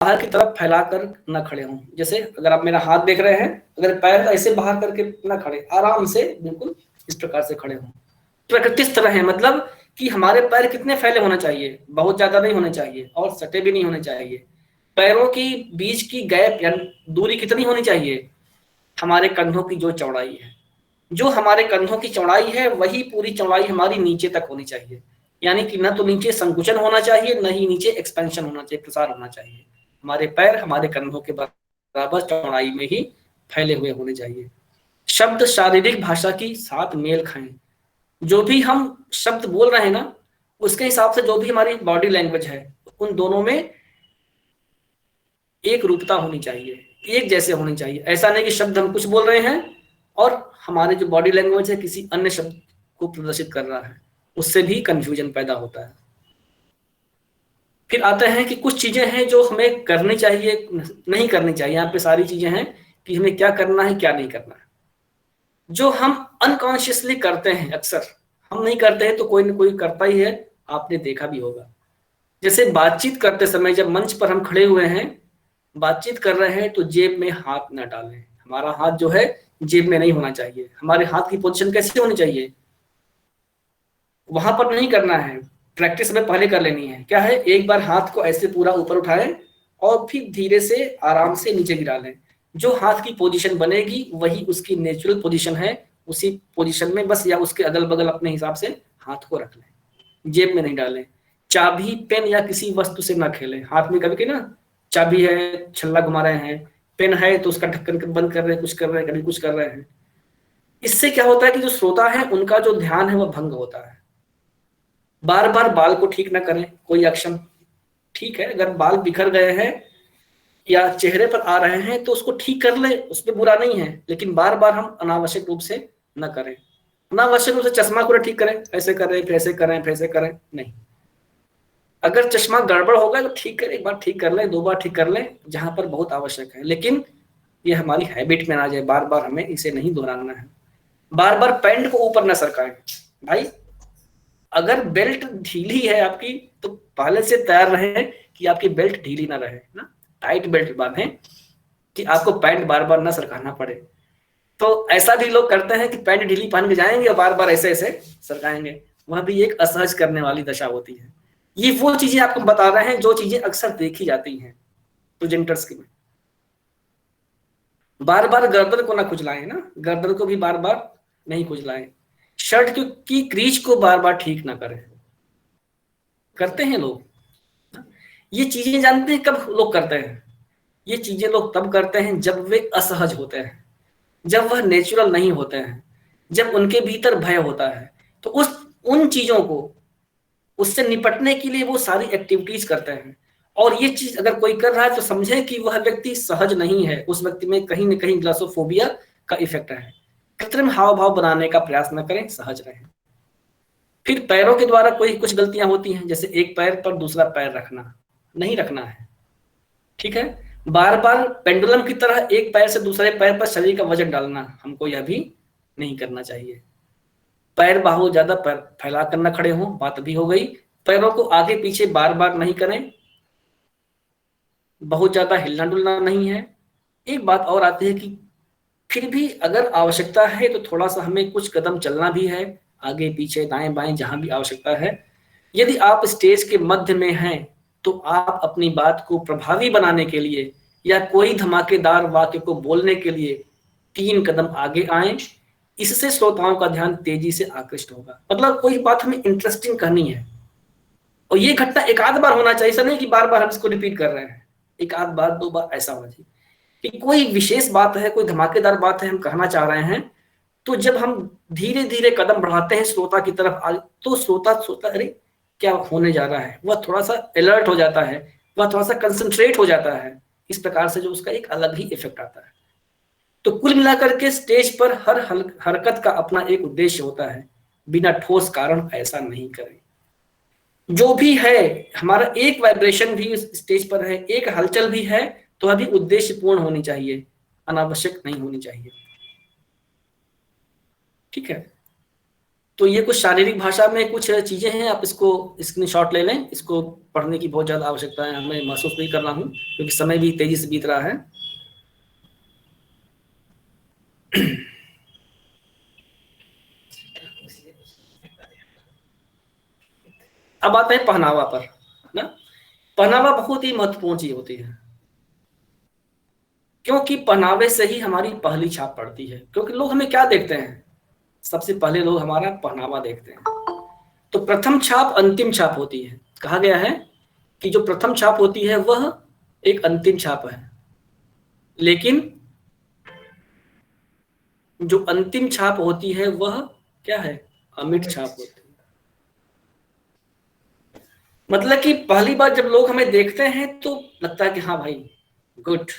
बाहर की तरफ फैलाकर न खड़े हों। जैसे अगर आप मेरा हाथ देख रहे हैं, अगर पैर ऐसे बाहर करके न खड़े, आराम से बिल्कुल इस प्रकार से खड़े हों। प्राकृतिक तरह है, मतलब कि हमारे पैर कितने फैले होने चाहिए, बहुत ज्यादा नहीं होने चाहिए और सटे भी नहीं होने चाहिए। पैरों की बीच की गैप या दूरी कितनी होनी चाहिए, हमारे कंधों की जो चौड़ाई है, जो हमारे कंधों की चौड़ाई है वही पूरी चौड़ाई हमारी नीचे तक होनी चाहिए। यानी कि न तो नीचे संकुचन होना चाहिए, न ही नीचे एक्सपेंशन होना चाहिए, प्रसार होना चाहिए। हमारे पैर हमारे कंधों के बराबर चौड़ाई में ही फैले हुए होने चाहिए। शब्द शारीरिक भाषा की साथ मेल खाएं। जो भी हम शब्द बोल रहे हैं ना, उसके हिसाब से जो भी हमारी बॉडी लैंग्वेज है, उन दोनों में एक रूपता होनी चाहिए, एक जैसे होनी चाहिए। ऐसा नहीं कि शब्द हम कुछ बोल रहे हैं और हमारे जो बॉडी लैंग्वेज है किसी अन्य शब्द को प्रदर्शित कर रहा है, उससे भी कंफ्यूजन पैदा होता है। फिर आते हैं कि कुछ चीजें हैं जो हमें करनी चाहिए, नहीं करनी चाहिए। यहाँ पे सारी चीजें हैं कि हमें क्या करना है, क्या नहीं करना है। जो हम अनकॉन्शियसली करते हैं, अक्सर हम नहीं करते हैं तो कोई ना कोई करता ही है, आपने देखा भी होगा। जैसे बातचीत करते समय जब मंच पर हम खड़े हुए हैं, बातचीत कर रहे हैं, तो जेब में हाथ न डालें। हमारा हाथ जो है जेब में नहीं होना चाहिए। हमारे हाथ की पोजीशन कैसी होनी चाहिए, वहां पर नहीं करना है, प्रैक्टिस हमें पहले कर लेनी है। क्या है, एक बार हाथ को ऐसे पूरा ऊपर उठाएं और फिर धीरे से आराम से नीचे गिरा लें। जो हाथ की पोजीशन बनेगी वही उसकी नेचुरल पोजीशन है। उसी पोजीशन में बस या उसके अगल बगल अपने हिसाब से हाथ को रख लें, जेब में नहीं डालें। चाबी, पेन या किसी वस्तु से ना खेलें। हाथ में कभी ना चाबी है, छल्ला घुमा रहे हैं, पेन है तो उसका ढक्कन बंद कर रहे हैं, कुछ कर रहे हैं, कभी कुछ कर रहे हैं। इससे क्या होता है कि जो श्रोता है उनका जो ध्यान है वह भंग होता है। बार बार बाल को ठीक ना करें, कोई एक्शन ठीक है, अगर बाल बिखर गए हैं या चेहरे पर आ रहे हैं तो उसको ठीक कर ले, उसमें बुरा नहीं है, लेकिन बार बार हम अनावश्यक रूप से न करें। अनावश्यक रूप से चश्मा को ठीक करें, ऐसे करें फिर ऐसे करें फिर ऐसे करें, नहीं। अगर चश्मा गड़बड़ होगा तो ठीक करें, एक बार ठीक कर लें, दो बार ठीक कर लें जहां पर बहुत आवश्यक है, लेकिन ये हमारी हैबिट में ना जाए, बार बार हमें इसे नहीं दोहराना है। बार बार पैंट को ऊपर न सरकाएं। भाई अगर बेल्ट ढीली है आपकी तो पहले से तैयार रहे कि आपकी बेल्ट ढीली ना रहे ना, टाइट बेल्ट बांधें कि आपको पैंट बार बार ना सरकाना पड़े। तो ऐसा भी लोग करते हैं कि पैंट ढीली पहन के जाएंगे और बार बार ऐसे ऐसे सरकाएंगे, वह भी एक असहज करने वाली दशा होती है। ये वो चीजें आपको बता रहे हैं जो चीजें अक्सर देखी जाती हैं प्रेजेंटर्स की में। बार बार गर्दन को ना खुजलाएं ना, गर्दन को भी बार बार नहीं खुजलाएं। शर्ट की क्रीज को बार बार ठीक ना करें, करते हैं लोग। ये चीजें जानते हैं कब लोग करते हैं, ये चीजें लोग तब करते हैं जब वे असहज होते हैं, जब वह नेचुरल नहीं होते हैं, जब उनके भीतर भय होता है। तो उन चीजों को, उससे निपटने के लिए वो सारी एक्टिविटीज करते हैं। और ये चीज अगर कोई कर रहा है तो समझे कि वह व्यक्ति सहज नहीं है, उस व्यक्ति में कहीं ना कहीं ग्लासोफोबिया का इफेक्ट है। कृत्रिम हाव भाव बनाने का प्रयास न करें, सहज रहें। फिर पैरों के द्वारा कोई कुछ गलतियां होती हैं, जैसे एक पैर पर दूसरा पैर रखना, नहीं रखना है, ठीक है। बार बार पेंडुलम की तरह एक पैर से दूसरे पैर पर शरीर का वजन डालना, हमको यह भी नहीं करना चाहिए। पैर बाहु ज्यादा पैर फैला कर न खड़े हों, बात भी हो गई। पैरों को आगे पीछे बार बार नहीं करें, बहुत ज्यादा हिलना डुलना नहीं है। एक बात और आती है कि फिर भी अगर आवश्यकता है तो थोड़ा सा हमें कुछ कदम चलना भी है, आगे पीछे दाएं बाएं जहां भी आवश्यकता है। यदि आप स्टेज के मध्य में हैं तो आप अपनी बात को प्रभावी बनाने के लिए या कोई धमाकेदार वाक्य को बोलने के लिए 3 कदम आगे आएं। इससे श्रोताओं का ध्यान तेजी से आकृष्ट होगा। मतलब कोई बात हमें इंटरेस्टिंग करनी है और ये घटना एक आध बार होना चाहिए, ऐसा नहीं कि बार बार हम इसको रिपीट कर रहे हैं। एक आध बार, 2 बार ऐसा होना चाहिए कि कोई विशेष बात है, कोई धमाकेदार बात है, हम कहना चाह रहे हैं। तो जब हम धीरे धीरे कदम बढ़ाते हैं श्रोता की तरफ तो श्रोता अरे क्या होने जा रहा है, वह थोड़ा सा अलर्ट हो जाता है, वह थोड़ा सा कंसंट्रेट हो जाता है। इस प्रकार से जो उसका एक अलग ही इफेक्ट आता है। तो कुल मिलाकर के स्टेज पर हर हरकत का अपना एक उद्देश्य होता है, बिना ठोस कारण ऐसा नहीं करें। जो भी है, हमारा एक वाइब्रेशन भी स्टेज पर है, एक हलचल भी है, तो अभी उद्देश्यपूर्ण होनी चाहिए, अनावश्यक नहीं होनी चाहिए, ठीक है। तो ये कुछ शारीरिक भाषा में कुछ चीजें हैं, आप इसको स्क्रीनशॉट ले लें। इसको पढ़ने की बहुत ज्यादा आवश्यकता है, हमें महसूस भी कर रहा हूँ क्योंकि समय भी तेजी से बीत रहा है। अब आते हैं पहनावा पर ना। पहनावा बहुत ही महत्वपूर्ण चीज होती है, क्योंकि पहनावे से ही हमारी पहली छाप पड़ती है। क्योंकि लोग हमें क्या देखते हैं, सबसे पहले लोग हमारा पहनावा देखते हैं। तो प्रथम छाप अंतिम छाप होती है। कहा गया है कि जो प्रथम छाप होती है वह एक अंतिम छाप है, लेकिन जो अंतिम छाप होती है वह क्या है, अमिट छाप होती है। मतलब कि पहली बार जब लोग हमें देखते हैं तो लगता है कि हाँ भाई गुड,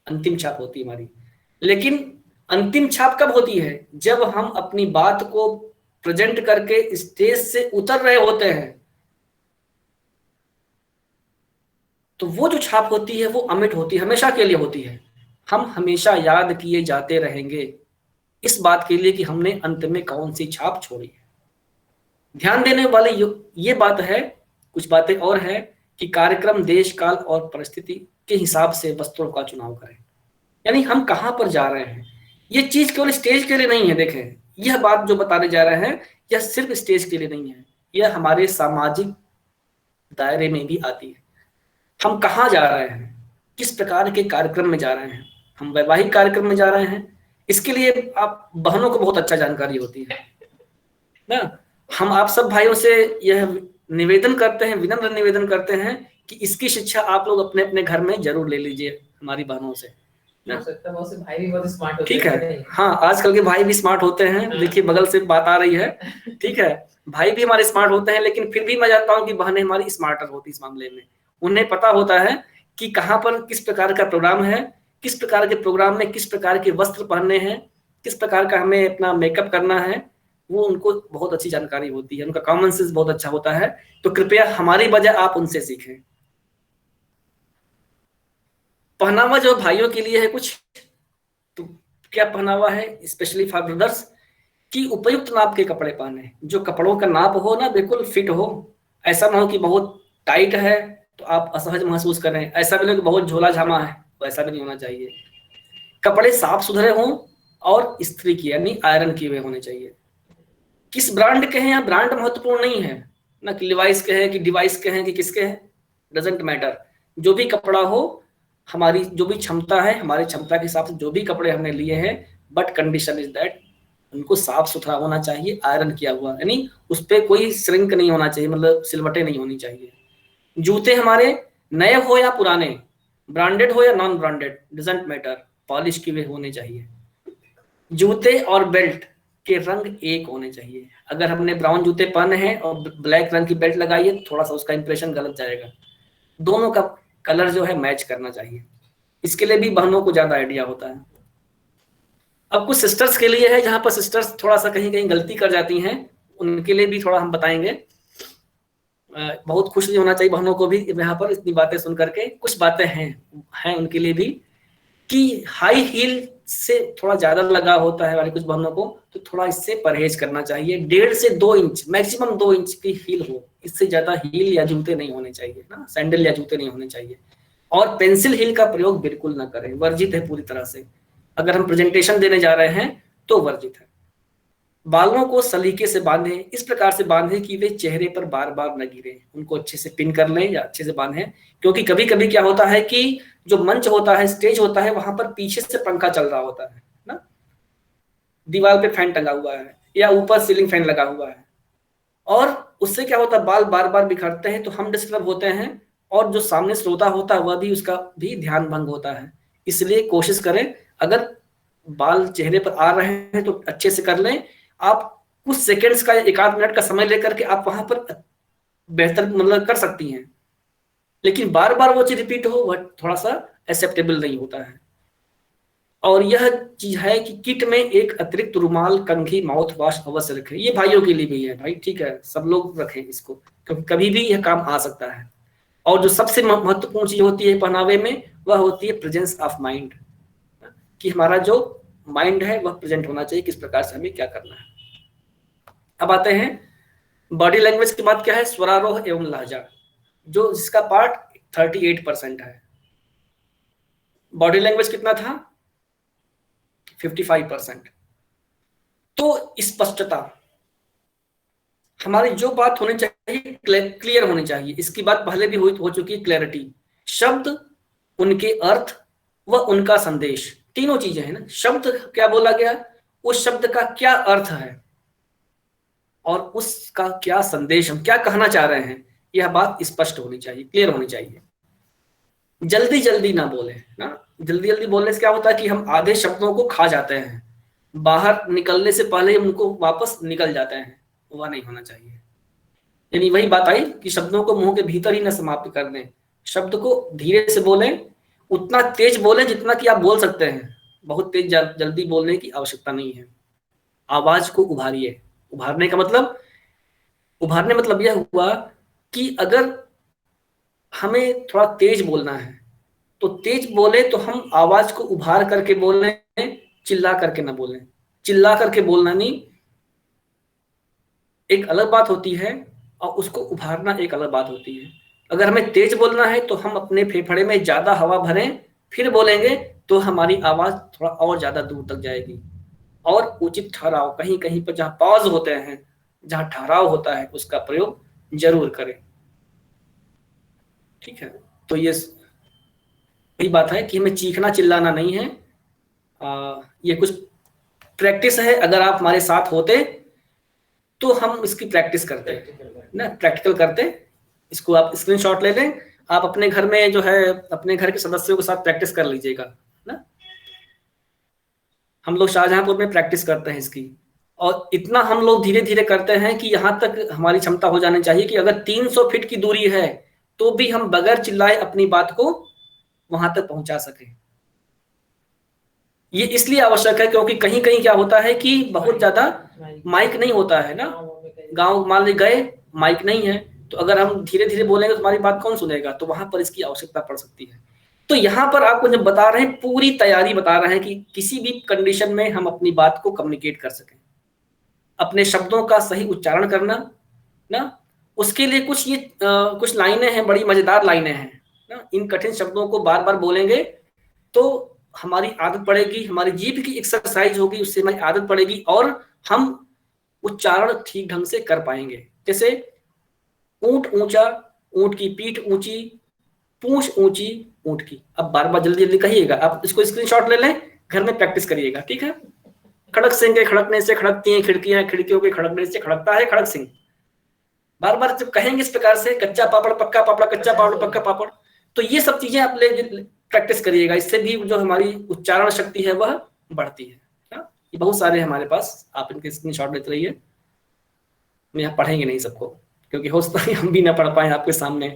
अंतिम छाप होती है हमारी। लेकिन अंतिम छाप कब होती है, जब हम अपनी बात को प्रेजेंट करके स्टेज से उतर रहे होते हैं, तो वो जो छाप होती है वो अमिट होती है, हमेशा के लिए होती है। हम हमेशा याद किए जाते रहेंगे इस बात के लिए कि हमने अंत में कौन सी छाप छोड़ी है। ध्यान देने वाली ये बात है, कुछ बातें और है कि कार्यक्रम देश काल और परिस्थिति के हिसाब से वस्त्रों का चुनाव करें। यानी हम कहां पर जा रहे हैं, ये चीज केवल स्टेज के लिए नहीं है। देखें, यह बात जो बताने जा रहे हैं यह सिर्फ स्टेज के लिए नहीं है, यह हमारे सामाजिक दायरे में भी आती है। हम कहाँ जा रहे हैं, किस प्रकार के कार्यक्रम में जा रहे हैं। हम वैवाहिक कार्यक्रम में जा रहे हैं, इसके लिए आप बहनों को बहुत अच्छा जानकारी होती है ना। हम आप सब भाइयों से यह निवेदन करते हैं, विनम्र निवेदन करते हैं कि इसकी शिक्षा आप लोग अपने अपने घर में जरूर ले लीजिए हमारी बहनों से ना। भाई भी बहुत स्मार्ट होते ठीक है, हाँ आजकल के भाई भी स्मार्ट होते हैं। देखिए बगल से बात आ रही है, ठीक है, भाई भी हमारे स्मार्ट होते हैं, लेकिन फिर भी मैं जानता हूँ कि बहनें हमारी स्मार्टर होती इस मामले में। उन्हें पता होता है कि कहाँ पर किस प्रकार का प्रोग्राम है, किस प्रकार के प्रोग्राम में किस प्रकार के वस्त्र पहनने हैं, किस प्रकार का हमें अपना मेकअप करना है, वो उनको बहुत अच्छी जानकारी होती है। उनका कॉमन सेंस बहुत अच्छा होता है। तो कृपया हमारी वजह आप उनसे सीखें। पहनावा जो भाइयों के लिए है कुछ, तो क्या पहनावा है स्पेशली फॉर ब्रदर्स, कि उपयुक्त नाप के कपड़े पहने। जो कपड़ों का नाप हो ना बिल्कुल फिट हो। ऐसा ना हो कि बहुत टाइट है तो आप असहज महसूस करें, ऐसा भी नहीं कि बहुत झोला झामा है, तो ऐसा भी नहीं होना चाहिए। कपड़े साफ सुथरे हों और इस्त्री किए यानी आयरन किए हुए होने चाहिए। किस ब्रांड के हैं, यहाँ ब्रांड महत्वपूर्ण नहीं है ना, कि लिवाइस के हैं कि डिवाइस के हैं कि किसके हैं, डजेंट मैटर। जो भी कपड़ा हो, हमारी जो भी क्षमता है, हमारी क्षमता के हिसाब से जो भी कपड़े हमने लिए हैं, बट कंडीशन इज दैट उनको साफ सुथरा होना चाहिए, आयरन किया हुआ, यानी उस पर कोई श्रिंक नहीं होना चाहिए, मतलब सिलवटें नहीं होनी चाहिए। जूते हमारे नए हो या पुराने, ब्रांडेड हो या non branded, doesn't matter, polish किए हुए होने चाहिए। जूते और बेल्ट के रंग एक होने चाहिए। अगर हमने ब्राउन जूते पहने हैं और ब्लैक रंग की बेल्ट लगाई है, थोड़ा सा उसका इंप्रेशन गलत जाएगा। दोनों का कलर जो है मैच करना चाहिए। इसके लिए भी बहनों को ज्यादा आइडिया होता है। अब कुछ सिस्टर्स के लिए है जहां पर सिस्टर्स थोड़ा सा कहीं कहीं गलती कर जाती हैं, उनके लिए भी थोड़ा हम बताएंगे। बहुत खुश नहीं होना चाहिए बहनों को भी यहाँ पर इतनी बातें सुन करके। कुछ बातें हैं उनके लिए भी, कि हाई हील से थोड़ा ज्यादा लगाव होता है वाली कुछ बहनों को, तो थोड़ा इससे परहेज करना चाहिए। 1.5 से 2 इंच, मैक्सिमम 2 इंच की हील हो, इससे ज्यादा हील या जूते नहीं होने चाहिए ना, सैंडल या जूते नहीं होने चाहिए। और पेंसिल हील का प्रयोग बिल्कुल ना करें, वर्जित है पूरी तरह से। अगर हम प्रेजेंटेशन देने जा रहे हैं तो वर्जित है। बालों को सलीके से बांधे, इस प्रकार से बांधे कि वे चेहरे पर बार बार न गिरे। उनको अच्छे से पिन कर लें या अच्छे से बांधे, क्योंकि कभी कभी क्या होता है कि जो मंच होता है, स्टेज होता है, वहां पर पीछे से पंखा चल रहा होता है ना, दीवार पे फैन टंगा हुआ है या ऊपर सीलिंग फैन लगा हुआ है, और उससे क्या होता है बाल बार बार बिखरते हैं, तो हम डिस्टर्ब होते हैं, और जो सामने श्रोता होता है वह भी, उसका भी ध्यान भंग होता है। इसलिए कोशिश करें, अगर बाल चेहरे पर आ रहे हैं तो अच्छे से कर लें। आप कुछ सेकंड्स का, 1-8 मिनट का समय लेकर के आप वहां पर बेहतर मतलब कर सकती हैं, लेकिन बार बार वो चीज रिपीट हो, वह थोड़ा सा एक्सेप्टेबल नहीं होता है। और यह चीज है कि किट में एक अतिरिक्त रुमाल, कंघी, माउथ वॉश अवश्य रखें। ये भाइयों के लिए भी है भाई, ठीक है, सब लोग रखें इसको, क्योंकि कभी भी यह काम आ सकता है। और जो सबसे महत्वपूर्ण चीज होती है पहनावे में, वह होती है प्रेजेंस ऑफ माइंड, कि हमारा जो माइंड है वह प्रेजेंट होना चाहिए, किस प्रकार से हमें क्या करना है। अब आते हैं बॉडी लैंग्वेज के बाद क्या है, स्वरारोह एवं लहजा, जो जिसका पार्ट 38% है। बॉडी लैंग्वेज कितना था, 55%। तो स्पष्टता, हमारी जो बात होनी चाहिए क्लियर होनी चाहिए। इसकी बात पहले भी हो चुकी है, क्लैरिटी, शब्द, उनके अर्थ व उनका संदेश, तीनों चीजें हैं ना। शब्द क्या बोला गया, उस शब्द का क्या अर्थ है और उसका क्या संदेश, हम क्या कहना चाह रहे हैं, यह बात स्पष्ट होनी चाहिए, क्लियर होनी चाहिए। जल्दी जल्दी ना बोले ना, जल्दी जल्दी बोलने से क्या होता है कि हम आधे शब्दों को खा जाते हैं, बाहर निकलने से पहले उनको वापस निकल जाते हैं, वह नहीं होना चाहिए। यानी वही बात आई कि शब्दों को मुंह के भीतर ही न समाप्त कर दें, शब्द को धीरे से बोलें, उतना तेज बोलें जितना कि आप बोल सकते हैं, बहुत तेज जल्दी बोलने की आवश्यकता नहीं है। आवाज को उभारिए, उभारने का मतलब, उभारने मतलब यह हुआ कि अगर हमें थोड़ा तेज बोलना है तो तेज बोले तो हम आवाज को उभार करके बोलें, चिल्ला करके ना बोलें। चिल्ला करके बोलना नहीं, एक अलग बात होती है, और उसको उभारना एक अलग बात होती है। अगर हमें तेज बोलना है तो हम अपने फेफड़े में ज्यादा हवा भरें, फिर बोलेंगे तो हमारी आवाज थोड़ा और ज्यादा दूर तक जाएगी। और उचित ठहराव, कहीं कहीं पर जहां पॉज होते हैं, जहां ठहराव होता है, उसका प्रयोग जरूर करें। ठीक है, तो ये वही बात है कि हमें चीखना चिल्लाना नहीं है। ये कुछ प्रैक्टिस है, अगर आप हमारे साथ होते तो हम इसकी प्रैक्टिस करते ना, प्रैक्टिकल करते। इसको आप स्क्रीनशॉट ले लें, आप अपने घर में जो है अपने घर के सदस्यों के साथ प्रैक्टिस कर लीजिएगा ना। हम लोग शाहजहांपुर में प्रैक्टिस करते हैं इसकी, और इतना हम लोग धीरे धीरे करते हैं कि यहाँ तक हमारी क्षमता हो जानी चाहिए कि अगर 300 फीट की दूरी है तो भी हम बगैर चिल्लाए अपनी बात को वहां तक पहुंचा सकें। ये इसलिए आवश्यक है क्योंकि कहीं कहीं क्या होता है कि बहुत ज्यादा माइक नहीं होता है ना, गांव मान ली गए माइक नहीं है, तो अगर हम धीरे धीरे बोलेंगे तो हमारी बात कौन सुनेगा, तो वहां पर इसकी आवश्यकता पड़ सकती है। तो यहाँ पर आपको जब बता रहे हैं, पूरी तैयारी बता रहे हैं कि किसी भी कंडीशन में हम अपनी बात को कम्युनिकेट कर सकें, अपने शब्दों का सही उच्चारण करना ना। उसके लिए कुछ लाइनें हैं, बड़ी मजेदार लाइनें हैं ना। इन कठिन शब्दों को बार बार बोलेंगे तो हमारी आदत पड़ेगी, हमारी जीभ की एक्सरसाइज होगी, उससे हमारी आदत पड़ेगी और हम उच्चारण ठीक ढंग से कर पाएंगे। जैसे ऊंट ऊंचा, ऊंट की पीठ ऊंची, पूंछ ऊंची ऊंट की। अब बार बार जल्दी जल्दी कहिएगा, आप इसको स्क्रीनशॉट ले लें, घर में प्रैक्टिस करिएगा। ठीक है, खड़क सिंह के खड़कने से खड़कती हैं खिड़कियां, खिड़कियों के खड़कने से खड़कता है खड़क सिंह। बार बार जब कहेंगे इस प्रकार से, कच्चा पापड़ पक्का पापड़, कच्चा पापड़ पक्का पापड़, तो ये सब चीजें आप प्रैक्टिस करिएगा। इससे भी जो हमारी उच्चारण शक्ति है वह बढ़ती है। ये बहुत सारे हमारे पास, आप इनके स्क्रीनशॉट लेते रहिए। हम यहाँ पढ़ेंगे नहीं सबको, क्योंकि हो सकता है हम भी ना पढ़ पाए आपके सामने।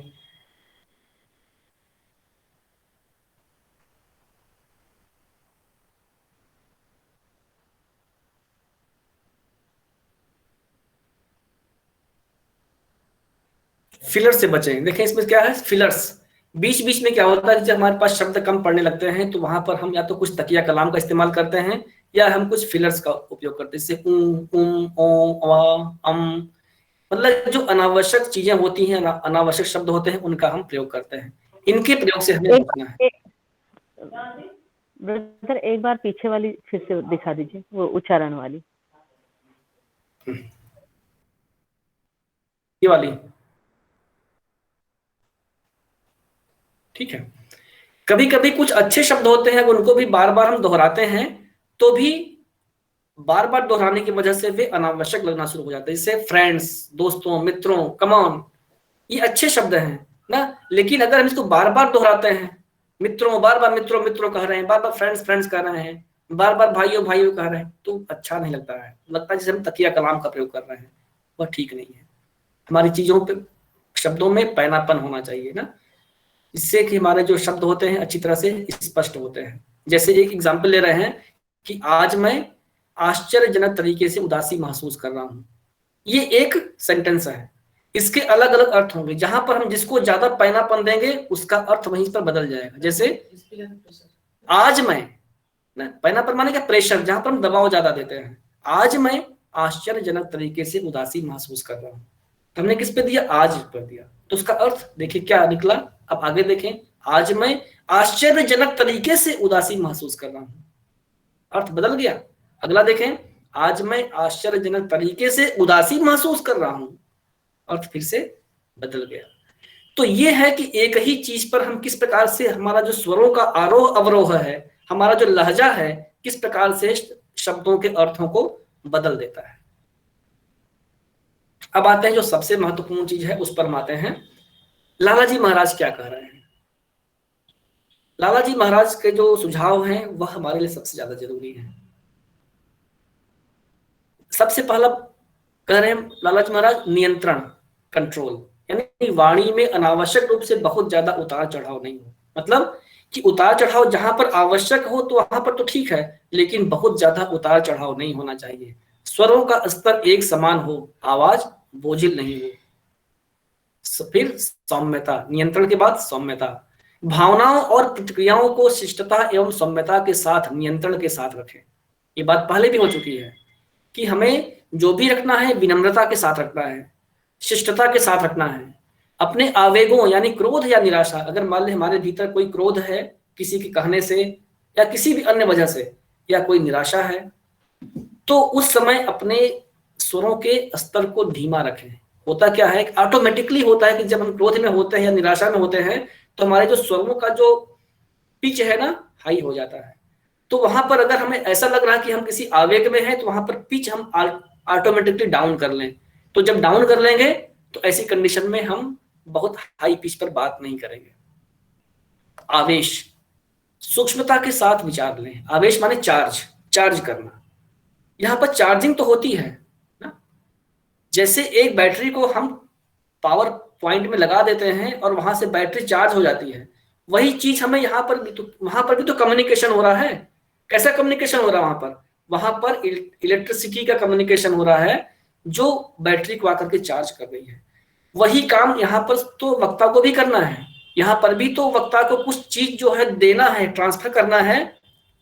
फिलर से बचें। देखें इसमें क्या है, फिलर्स। बीच बीच में क्या होता है, जब हमारे पास शब्द कम पड़ने लगते हैं तो वहां पर हम या तो कुछ तकिया कलाम का इस्तेमाल करते हैं या हम कुछ फिलर्स का उपयोग करते हैं, जैसे मतलब जो अनावश्यक चीजें होती हैं, अनावश्यक शब्द होते हैं, उनका हम प्रयोग करते हैं। इनके प्रयोग से हमें बचना है। ब्रदर एक बार पीछे वाली फिर से दिखा दीजिए, वो उच्चारण वाली, ये वाली। ठीक है, कभी कभी कुछ अच्छे शब्द होते हैं, उनको भी बार बार हम दोहराते हैं तो भी बार बार दोहराने की वजह से वे अनावश्यक लगना शुरू हो जाते हैं। जैसे फ्रेंड्स, दोस्तों, मित्रों, कमॉन, ये अच्छे शब्द हैं ना, लेकिन अगर हम इसको बार बार दोहराते हैं, मित्रों, बार बार मित्रों मित्रों कह रहे हैं, बार बार फ्रेंड्स फ्रेंड्स कह रहे हैं, बार बार भाइयों भाइयों कह रहे हैं, तो अच्छा नहीं लगता है। लगता है जैसे हम तकिया कलाम का प्रयोग कर रहे हैं, वह ठीक नहीं है। हमारी चीजों पे, शब्दों में पैनापन होना चाहिए ना, इससे कि हमारे जो शब्द होते हैं अच्छी तरह से स्पष्ट होते हैं। जैसे एक एग्जाम्पल ले रहे हैं कि आज मैं आश्चर्यजनक तरीके से उदासी महसूस कर रहा हूं, ये एक सेंटेंस है, इसके अलग अलग अर्थ होंगे। जहां पर हम जिसको ज्यादा पैनापन देंगे उसका अर्थ वहीं पर बदल जाएगा। जैसे आज मैं ना, पैनापन माने क्या, प्रेशर, जहां पर हम दबाव ज्यादा देते हैं। आज मैं आश्चर्यजनक तरीके से उदासी महसूस कर रहा हूं। तो हमने किस पे दिया? आज पर दिया। तो उसका अर्थ देखिए क्या निकला। अब आगे देखें, आज मैं आश्चर्यजनक तरीके से उदासी महसूस कर रहा हूं, अर्थ बदल गया। अगला देखें, आज मैं आश्चर्यजनक तरीके से उदासी महसूस कर रहा हूं, अर्थ फिर से बदल गया। तो ये है कि एक ही चीज पर हम किस प्रकार से, हमारा जो स्वरों का आरोह अवरोह है, हमारा जो लहजा है, किस प्रकार से शब्दों के अर्थों को बदल देता है। अब आते हैं जो सबसे महत्वपूर्ण चीज है, उस पर हम आते हैं। लाला जी महाराज क्या कह रहे हैं? लाला जी महाराज के जो सुझाव हैं वह हमारे लिए सबसे ज्यादा जरूरी है। सबसे पहला कह रहे हैं लाला जी महाराज, नियंत्रण, कंट्रोल, यानी वाणी में अनावश्यक रूप से बहुत ज्यादा उतार चढ़ाव नहीं हो। मतलब कि उतार चढ़ाव जहां पर आवश्यक हो तो वहां पर तो ठीक है, लेकिन बहुत ज्यादा उतार चढ़ाव नहीं होना चाहिए। स्वरों का स्तर एक समान हो, आवाज बोझिल नहीं हो। फिर सौम्यता, नियंत्रण के बाद सौम्यता, भावनाओं और प्रतिक्रियाओं को शिष्टता एवं सौम्यता के साथ, नियंत्रण के साथ रखें। ये बात पहले भी हो चुकी है कि हमें जो भी रखना है विनम्रता के साथ रखना है, शिष्टता के साथ रखना है। अपने आवेगों यानी क्रोध या निराशा, अगर मान ले हमारे भीतर कोई क्रोध है किसी के कहने से या किसी भी अन्य वजह से, या कोई निराशा है, तो उस समय अपने स्वरों के स्तर को धीमा रखें। होता क्या है, ऑटोमेटिकली होता है कि जब हम क्रोध में होते हैं या निराशा में होते हैं तो हमारे जो स्वरों का जो पिच है ना, हाई हो जाता है। तो वहां पर अगर हमें ऐसा लग रहा है कि हम किसी आवेग में हैं तो वहां पर पिच हम ऑटोमेटिकली डाउन कर लें। तो जब डाउन कर लेंगे तो ऐसी कंडीशन में हम बहुत हाई पिच पर बात नहीं करेंगे। आवेश, सूक्ष्मता के साथ विचार लें। आवेश माने चार्ज करना। यहां पर चार्जिंग तो होती है ना, जैसे एक बैटरी को हम पावर पॉइंट में लगा देते हैं और वहां से बैटरी चार्ज हो जाती है, वही चीज हमें यहाँ पर भी तो, वहां पर भी तो कम्युनिकेशन हो रहा है। कैसा कम्युनिकेशन हो रहा है? वहां पर इलेक्ट्रिसिटी का कम्युनिकेशन हो रहा है जो बैटरी को आकर के चार्ज कर रही है। वही काम यहाँ पर तो वक्ता को भी करना है। यहाँ पर भी तो वक्ता को कुछ चीज जो है देना है, ट्रांसफर करना है,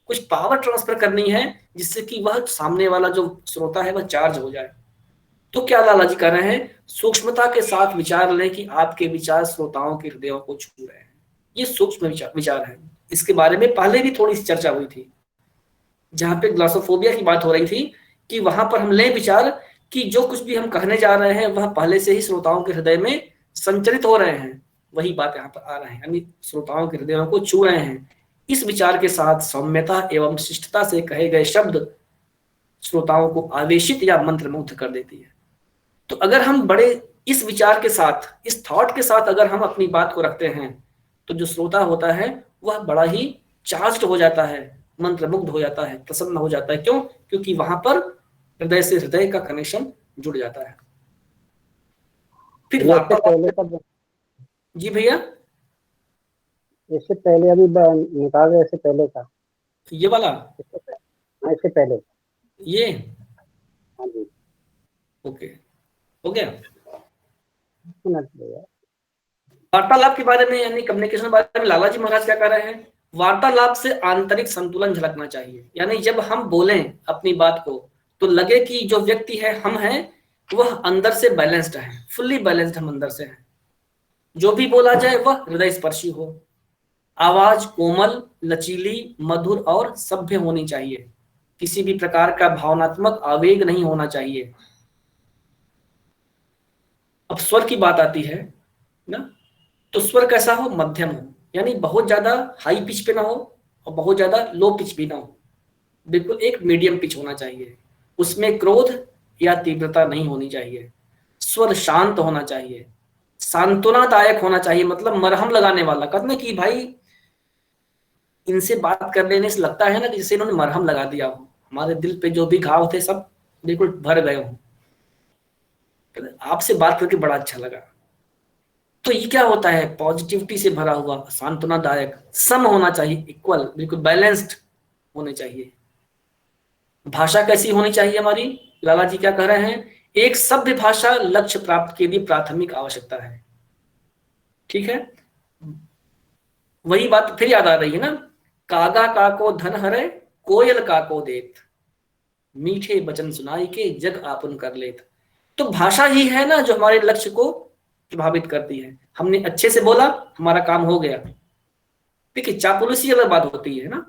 कुछ पावर ट्रांसफर करनी है, जिससे कि वह सामने वाला जो श्रोता है वह चार्ज हो जाए। तो क्या लाला जी कह रहे हैं? सूक्ष्मता के साथ विचार लें कि आपके विचार श्रोताओं के हृदयों को छू रहे हैं। ये सूक्ष्म विचार है। इसके बारे में पहले भी थोड़ी सी चर्चा हुई थी, जहां पे ग्लासोफोबिया की बात हो रही थी कि वहां पर हम लें विचार कि जो कुछ भी हम कहने जा रहे हैं वह पहले से ही श्रोताओं के हृदय में संचरित हो रहे हैं। वही बात यहाँ पर आ रहे हैं, यानी श्रोताओं के हृदयों को छू रहे हैं। इस विचार के साथ सौम्यता एवं शिष्टता से कहे गए शब्द श्रोताओं को आवेशित या मंत्रमुग्ध कर देती है। तो अगर हम बड़े इस विचार के साथ, इस थॉट के साथ अगर हम अपनी बात को रखते हैं तो जो श्रोता होता है वह बड़ा ही चार्ज्ड हो जाता है, मंत्रमुग्ध हो जाता है, प्रसन्न हो जाता है। क्यों? क्योंकि वहां पर हृदय से हृदय का कनेक्शन जुड़ जाता है। फिर जी भैया, इससे पहले अभी निकाल रहे, इससे पहले का ये वाला, इससे पहले ये, हाँ जी, ओके, हो गया। भैया वार्तालाप के बारे में यानी कम्युनिकेशन के बारे में लाला जी महाराज क्या कह रहे हैं? वार्तालाप से आंतरिक संतुलन झलकना चाहिए। यानी जब हम बोलें अपनी बात को तो लगे कि जो व्यक्ति है, हम हैं, वह अंदर से बैलेंस्ड है, फुल्ली बैलेंस्ड हम अंदर से हैं। जो भी बोला जाए वह हृदय स्पर्शी हो। आवाज कोमल, लचीली, मधुर और सभ्य होनी चाहिए। किसी भी प्रकार का भावनात्मक आवेग नहीं होना चाहिए। अब स्वर की बात आती है ना, तो स्वर कैसा हो? मध्यम हो, यानी बहुत ज्यादा हाई पिच पे ना हो और बहुत ज्यादा लो पिच भी ना हो। बिल्कुल एक मीडियम पिच होना चाहिए। उसमें क्रोध या तीव्रता नहीं होनी चाहिए। स्वर शांत होना चाहिए, सांत्वनादायक होना चाहिए, मतलब मरहम लगाने वाला। कहते कि भाई इनसे बात कर लेने से लगता है ना कि जैसे इन्होंने मरहम लगा दिया हो, हमारे दिल पे जो भी घाव थे सब बिल्कुल भर गए हो। आपसे बात करके बड़ा अच्छा लगा। तो ये क्या होता है? पॉजिटिविटी से भरा हुआ, सांत्वनादायक, सम होना चाहिए, इक्वल, बिल्कुल बैलेंस्ड होने चाहिए। भाषा कैसी होनी चाहिए हमारी? लाला जी क्या कह रहे हैं? एक सभ्य भाषा लक्ष्य प्राप्त के लिए प्राथमिक आवश्यकता है। ठीक है, वही बात फिर याद आ रही है ना, कागा काको धन हरे, कोयल काको देत। मीठे वचन सुनाई के जग आपन कर लेत। तो भाषा ही है ना जो हमारे लक्ष्य को प्रभावित करती है। हमने अच्छे से बोला, हमारा काम हो गया। देखिए, चापलूसी अलग बात होती है ना,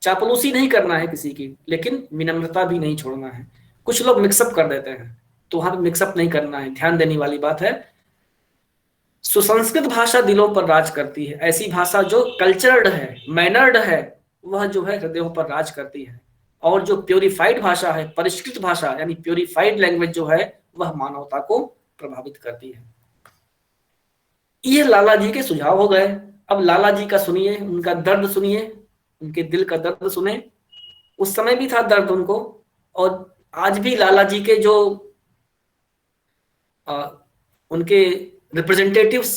चापलूसी नहीं करना है किसी की, लेकिन विनम्रता भी नहीं छोड़ना है। कुछ लोग मिक्सअप कर देते हैं, तो वहां पे मिक्सअप नहीं करना है, ध्यान देने वाली बात है। सुसंस्कृत भाषा दिलों पर राज करती है। ऐसी भाषा जो कल्चर्ड है, मैनर्ड है, वह जो है हृदयों पर राज करती है। और जो प्योरीफाइड भाषा है, परिष्कृत भाषा यानी प्योरीफाइड लैंग्वेज जो है, वह मानवता को प्रभावित करती है। ये लाला जी के सुझाव हो गए। अब लाला जी का सुनिए, उनका दर्द सुनिए, उनके दिल का दर्द सुने। उस समय भी था दर्द उनको, और आज भी लाला जी के जो उनके रिप्रेजेंटेटिव्स,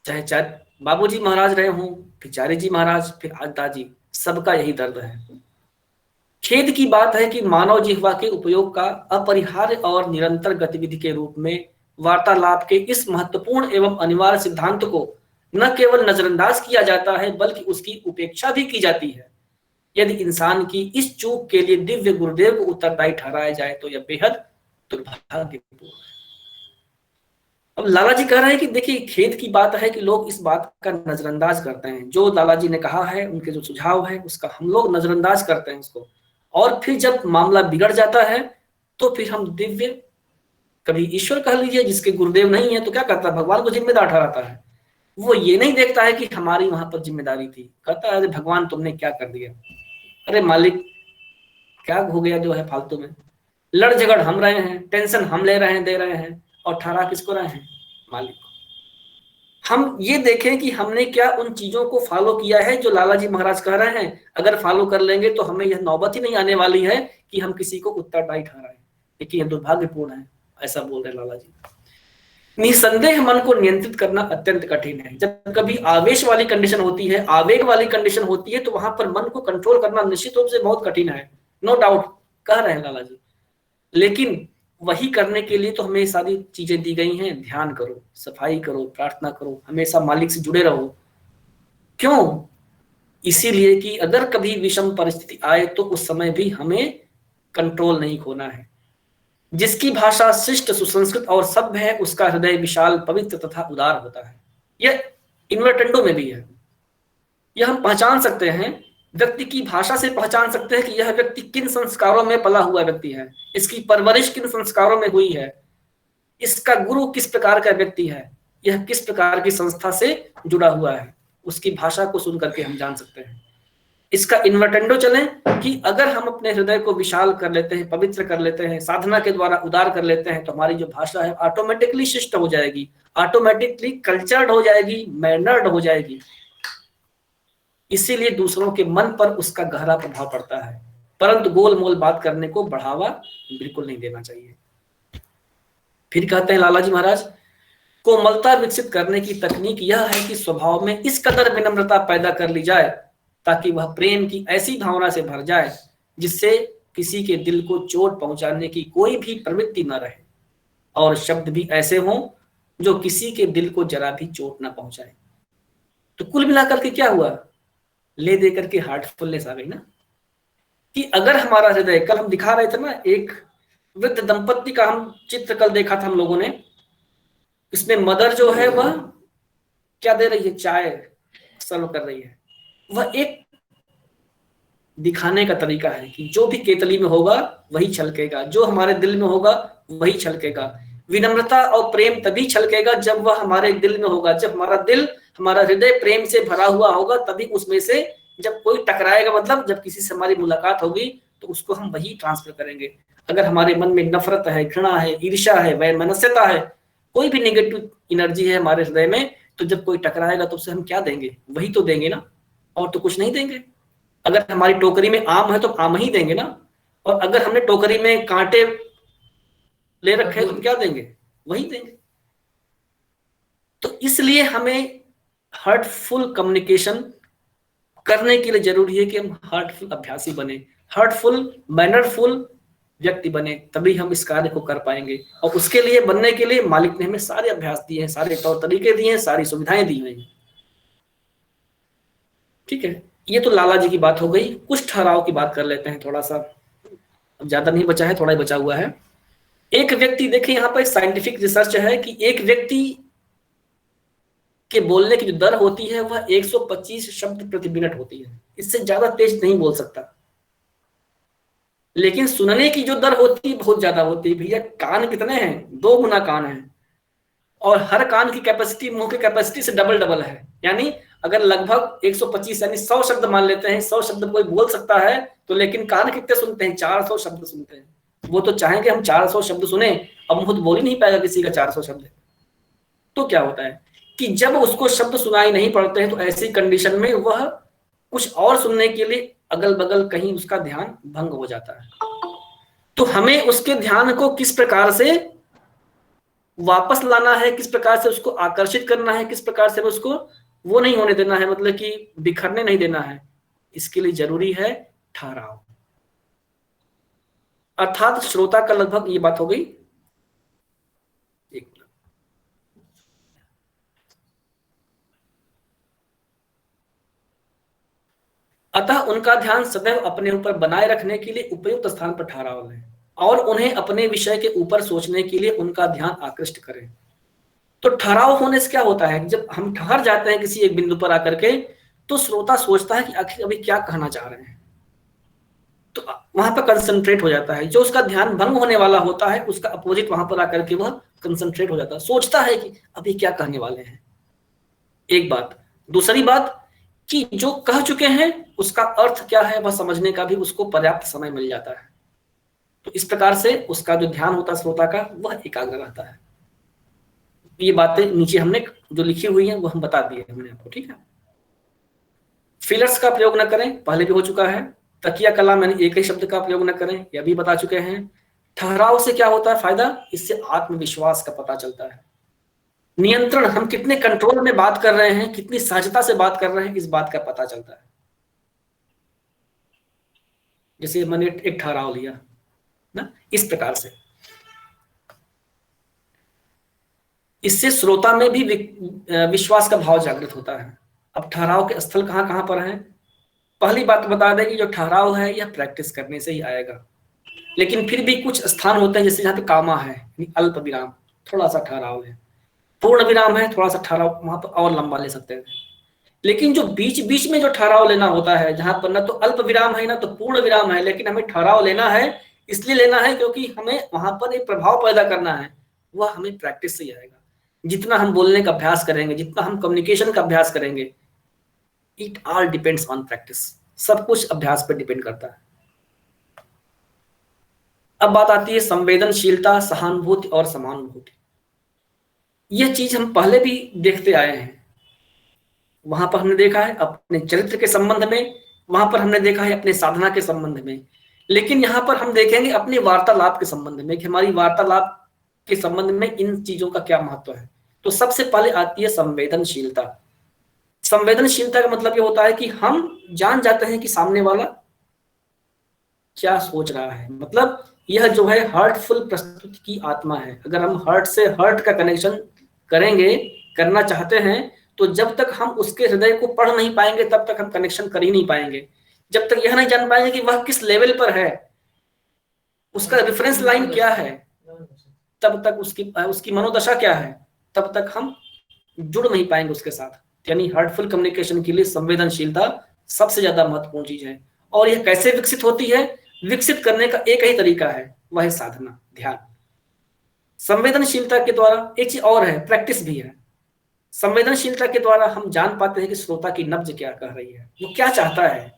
चाहे बाबूजी महाराज रहे हों, फिर चारी जी महाराज, फिर आज दाजी, सबका यही दर्द है। खेद की बात है कि मानव जिह्वा के उपयोग का अपरिहार्य और निरंतर गतिविधि के रूप में वार्तालाप के इस महत्वपूर्ण एवं अनिवार्य सिद्धांत को न केवल नजरअंदाज किया जाता है, बल्कि उसकी उपेक्षा भी की जाती है। यदि इंसान की इस चूक के लिए दिव्य गुरुदेव को उत्तरदायी ठहराया जाए तो यह बेहद दुर्भाग्यपूर्ण है। अब लाला जी कह रहे हैं कि देखिए, खेद की बात है कि लोग इस बात का नजरअंदाज करते हैं। जो लाला जी ने कहा है, उनके जो सुझाव है, उसका हम लोग नजरअंदाज करते हैं उसको। और फिर जब मामला बिगड़ जाता है तो फिर हम दिव्य, कभी ईश्वर कह लीजिए, जिसके गुरुदेव नहीं है, तो क्या करता है, भगवान को जिम्मेदार ठहराता है। वो ये नहीं देखता है कि हमारी वहां पर जिम्मेदारी थी, कहता है अरे भगवान तुमने क्या कर दिया, अरे मालिक क्या हो गया जो है फालतू में, लड़ झगड़ हम रहे हैं, टेंशन हम ले रहे हैं, दे रहे हैं, और ठहरा किसको रहे हैं, मालिक को। हम ये देखें कि हमने क्या उन चीजों को फॉलो किया है जो लाला जी महाराज कह रहे हैं। अगर फॉलो कर लेंगे तो हमें यह नौबत ही नहीं आने वाली है कि हम किसी को उत्तरदायी ठहराएं, लेकिन यह दुर्भाग्यपूर्ण है, ऐसा बोल रहे लाला जी। निसंदेह मन को नियंत्रित करना अत्यंत कठिन है। जब कभी आवेश वाली कंडीशन होती है, आवेग वाली कंडीशन होती है, तो वहां पर मन को कंट्रोल करना निश्चित रूप से बहुत कठिन है, नो डाउट, कह रहे हैं लाला जी। लेकिन वही करने के लिए तो हमें सारी चीजें दी गई हैं। ध्यान करो, सफाई करो, प्रार्थना करो, हमेशा मालिक से जुड़े रहो। क्यों? इसीलिए कि अगर कभी विषम परिस्थिति आए तो उस समय भी हमें कंट्रोल नहीं खोना है। जिसकी भाषा शिष्ट, सुसंस्कृत और सभ्य है, उसका हृदय विशाल, पवित्र तथा उदार होता है। यह इन्वर्टेंडो में भी है। यह हम पहचान सकते हैं, व्यक्ति की भाषा से पहचान सकते हैं कि यह व्यक्ति किन संस्कारों में पला हुआ व्यक्ति है, इसकी परवरिश किन संस्कारों में हुई है, इसका गुरु किस प्रकार का व्यक्ति है, यह किस प्रकार की संस्था से जुड़ा हुआ है। उसकी भाषा को सुन करके हम जान सकते हैं। इसका इन्वर्टेंडो चलें कि अगर हम अपने हृदय को विशाल कर लेते हैं, पवित्र कर लेते हैं, साधना के द्वारा उदार कर लेते हैं, तो हमारी जो भाषा है ऑटोमेटिकली शिष्ट हो जाएगी, ऑटोमेटिकली कल्चर्ड हो जाएगी, मैनर्ड हो जाएगी। इसीलिए दूसरों के मन पर उसका गहरा प्रभाव पड़ता है, परंतु गोल मोल बात करने को बढ़ावा बिल्कुल नहीं देना चाहिए। फिर कहते हैं लाला जी महाराज, कोमलता विकसित करने की तकनीक यह है कि स्वभाव में इस कदर विनम्रता पैदा कर ली जाए ताकि वह प्रेम की ऐसी भावना से भर जाए जिससे किसी के दिल को चोट पहुंचाने की कोई भी प्रवृत्ति न रहे, और शब्द भी ऐसे हों जो किसी के दिल को जरा भी चोट न पहुंचाए। तो कुल मिलाकर के क्या हुआ, ले दे करके हार्टफुलनेस आ गई ना। कि अगर हमारा हृदय, कल हम दिखा रहे थे ना, एक वृद्ध दंपत्ति का हम चित्र कल देखा था हम लोगों ने। इसमें मदर जो है वह क्या दे रही है, चाय सर्व कर रही है। वह एक दिखाने का तरीका है कि जो भी केतली में होगा वही छलकेगा, जो हमारे दिल में होगा वही छलकेगा। विनम्रता और प्रेम तभी छलकेगा जब वह हमारे दिल में होगा। जब हमारा दिल, हमारा हृदय प्रेम से भरा हुआ होगा, तभी उसमें से जब कोई टकराएगा, मतलब जब किसी से हमारी मुलाकात होगी, तो उसको हम वही ट्रांसफर करेंगे। अगर हमारे मन में नफरत है, घृणा है, ईर्ष्या है, वैमनस्यता है, कोई भी नेगेटिव एनर्जी है हमारे हृदय में, तो जब कोई टकराएगा तो उसे हम क्या देंगे, वही तो देंगे ना, और तो कुछ नहीं देंगे। अगर हमारी टोकरी में आम है तो आम ही देंगे ना, और अगर हमने टोकरी में कांटे ले रखे हैं तो हम क्या देंगे, वही देंगे। तो इसलिए हमें हर्टफुल कम्युनिकेशन करने के लिए जरूरी है कि हम हर्टफुल अभ्यासी बने, हर्टफुल मैनरफुल व्यक्ति बने, तभी हम इस कार्य को कर पाएंगे। और उसके लिए बनने के लिए मालिक ने हमें सारे अभ्यास दिए हैं, सारे तौर तरीके दिए हैं, सारी सुविधाएं दी हुई हैं। ठीक है, ये तो लाला जी की बात हो गई। कुछ ठहराव की बात कर लेते हैं थोड़ा सा। ज्यादा नहीं बचा है, थोड़ा ही बचा हुआ है। एक व्यक्ति, देखिए यहाँ पर साइंटिफिक रिसर्च है कि एक व्यक्ति के बोलने की जो दर होती है वह 125 शब्द प्रति मिनट होती है, इससे ज्यादा तेज नहीं बोल सकता। लेकिन सुनने की जो दर होती है बहुत ज्यादा होती है। भैया कान कितने हैं? 2 गुना कान है, और हर कान की कैपेसिटी मुंह की कैपेसिटी से डबल है। यानी अगर लगभग 125 यानी 100 शब्द मान लेते हैं, 100 शब्द कोई बोल सकता है, तो लेकिन कान कितने सुनते हैं? 400 शब्द सुनते हैं। वो तो चाहेंगे हम 400 शब्द सुने, अब मुंह तो बोल ही नहीं पाएगा किसी का 400 शब्द। तो क्या होता है कि जब उसको शब्द सुनाई नहीं पड़ते हैं, तो ऐसी कंडीशन में वह कुछ और सुनने के लिए अगल बगल कहीं उसका ध्यान भंग हो जाता है। तो हमें उसके ध्यान को किस प्रकार से वापस लाना है, किस प्रकार से उसको आकर्षित करना है, किस प्रकार से उसको वो नहीं होने देना है, मतलब कि बिखरने नहीं देना है, इसके लिए जरूरी है ठहराव। अर्थात श्रोता का लगभग ये बात हो गई। एक मिनट, अतः उनका ध्यान सदैव अपने ऊपर बनाए रखने के लिए उपयुक्त स्थान पर ठहराव लें और उन्हें अपने विषय के ऊपर सोचने के लिए उनका ध्यान आकृष्ट करें। तो ठहराव होने से क्या होता है, जब हम ठहर जाते हैं किसी एक बिंदु पर आकर के, तो श्रोता सोचता है कि आखिर अभी क्या कहना चाह रहे हैं, तो वहां पर कंसंट्रेट हो जाता है। जो उसका ध्यान भंग होने वाला होता है उसका अपोजिट वहां पर आकर के वह कंसंट्रेट हो जाता है, सोचता है कि अभी क्या कहने वाले हैं। एक बात। दूसरी बात कि जो कह चुके हैं उसका अर्थ क्या है वह समझने का भी उसको पर्याप्त समय मिल जाता है। तो इस प्रकार से उसका जो ध्यान होता है श्रोता का वह एकाग्र रहता है। ये बातें नीचे हमने जो लिखी हुई हैं वो हम बता दिए हमने आपको, ठीक है। फिलर्स का प्रयोग न करें, पहले भी हो चुका है। तकिया कलाम यानी एक ही शब्द का प्रयोग न करें, यह भी बता चुके हैं। ठहराव से क्या होता है फायदा, इससे आत्मविश्वास का पता चलता है। नियंत्रण, हम कितने कंट्रोल में बात कर रहे हैं, कितनी सहजता से बात कर रहे हैं, इस बात का पता चलता है। जैसे मैंने एक ठहराव लिया ना, इस प्रकार से इससे श्रोता में भी विश्वास का भाव जागृत होता है। अब ठहराव के स्थल कहां कहां पर हैं? पहली बात बता दें कि जो ठहराव है यह प्रैक्टिस करने से ही आएगा, लेकिन फिर भी कुछ स्थान होते हैं जैसे जहां पे कामा है, अल्प विराम, थोड़ा सा ठहराव है। पूर्ण विराम है, थोड़ा सा ठहराव वहां पर और लंबा ले सकते हैं। लेकिन जो बीच बीच में जो ठहराव लेना होता है, जहां पर ना तो अल्प विराम है ना तो पूर्ण विराम है, लेकिन हमें ठहराव लेना है, इसलिए लेना है क्योंकि हमें वहां पर एक प्रभाव पैदा करना है, वह हमें प्रैक्टिस से ही आएगा। जितना हम बोलने का अभ्यास करेंगे, जितना हम कम्युनिकेशन का अभ्यास करेंगे, it all depends on practice. सब कुछ अभ्यास पर डिपेंड करता है। अब बात आती है संवेदनशीलता, सहानुभूति और समानुभूति। यह चीज हम पहले भी देखते आए हैं। वहां पर हमने देखा है अपने चरित्र के संबंध में, वहां पर हमने देखा है अपने साधना के संबंध में, लेकिन यहां पर हम देखेंगे अपने वार्तालाप के संबंध में कि हमारी वार्तालाप के संबंध में इन चीजों का क्या महत्व है। तो सबसे पहले आती है संवेदनशीलता। संवेदनशीलता का मतलब ये होता है कि हम जान जाते हैं कि सामने वाला क्या सोच रहा है। मतलब यह जो है हर्टफुल प्रस्तुति की आत्मा है। अगर हम हर्ट से हर्ट का कनेक्शन करना चाहते हैं, तो जब तक हम उसके हृदय को पढ़ नहीं पाएंगे तब तक हम कनेक्शन कर ही नहीं पाएंगे। जब तक यह नहीं जान पाएंगे कि वह किस लेवल पर है, उसका रेफरेंस लाइन क्या है, तब तक उसकी मनोदशा क्या है, तब तक हम जुड़ नहीं पाएंगे उसके साथ। यानी हार्टफुल कम्युनिकेशन के लिए संवेदनशीलता सबसे ज्यादा महत्वपूर्ण चीज है। और यह कैसे विकसित होती है? विकसित करने का एक ही तरीका है, वह है साधना, ध्यान। संवेदनशीलता के द्वारा एक चीज और है, प्रैक्टिस भी है। संवेदनशीलता के द्वारा हम जान पाते हैं कि श्रोता की नब्ज क्या कह रही है, वो क्या चाहता है।